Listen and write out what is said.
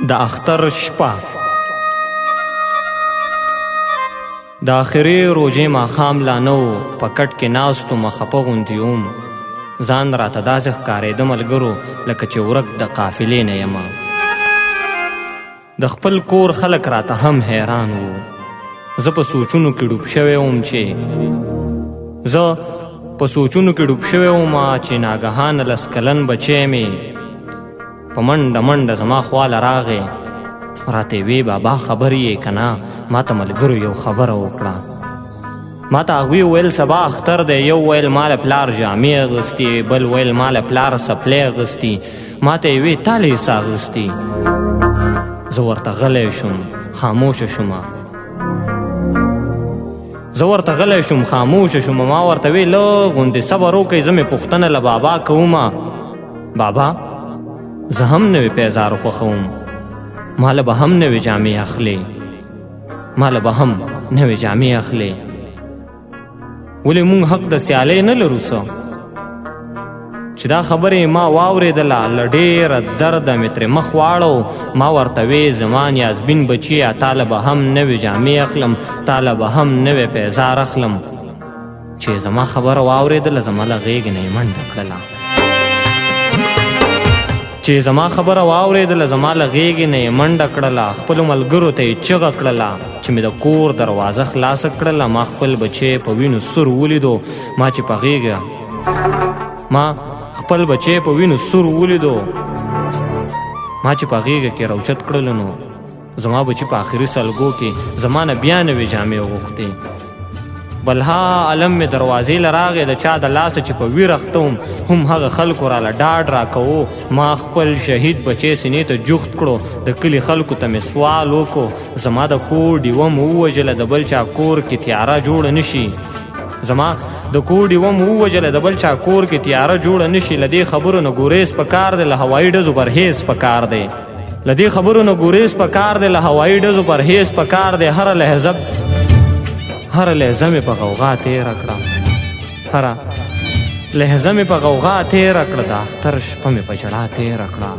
د اختر شپه د آخري روژې ماښام لا نه و، په کټ کې ناست وم خفه غوندې وم. ځان راته داسې ښکارېده ملګرو لکه چې ورک د قافلې نه یمه. د خپل کور خلک راته هم حیران وو. زه په سوچونو کې ډوب شوی وم چې ناګهانه 10 کلن بچی مې په منډه منډه زما خواله راغی. راته وی بابا خبر یې که نه؟ ما ته ملګرو یو خبره وکړه. ما ته هغوی ویل سبا اختر دی. یو ویل ماله پلار جامې اغوستي، بل ویل ماله پلار څپلۍ اغوستي، ما ته یې وی تا له څه اغوستي. زه ورته غلی شوم، خاموشه شوم. ما ورته وی لږ غوندې صبر وکئ، زه مې پوښتنه له بابا کومه. بابا زه هم نوې پیزار خوښوم، ماله به هم نوې جامې اخلي. ولې مونږ حق د سیالۍ نه لرو څه؟ چې دا خبرې ما واورېدله له ډېره درده مې ترې مخ واړو. ما ورته وی زما نیازبین بچیه، تاله به هم نوې جامې اخلم، تاله به هم نوې پیزار اخلم. چې زما خبره واورېدله زما له غېږې نه یې منډه کړله. خپلو ملګرو ته یې چغه کړله چې مې د کور دروازه خلاصه کړله. ما خپل بچی په وینو سور ولیدو. ما چې په غېږه کې راوچت کړلو نو زما بچی په آخري سلګو کې زما نه بیا نوې جامې وغوښتې. بلها علم مې دروازې له راغې، د چا د لاسه چې په ویر اخته وم هم هغه خلکو راله ډاډ راکوو. ما خپل شهید بچی سینې ته جوخت کړو. د کلي خلکو ته مې سوال وکړو، زما د کور ډیوه مو ووژله، د بل چا کور کې تیاره جوړه نشي. له دې خبرو نه ګوریز پکار دی، له هوایي ډزو پرهیز پکار دی. هره لحظه مې په غوغا تېره کړه، د اختر شپه مې په ژړا تېره کړه.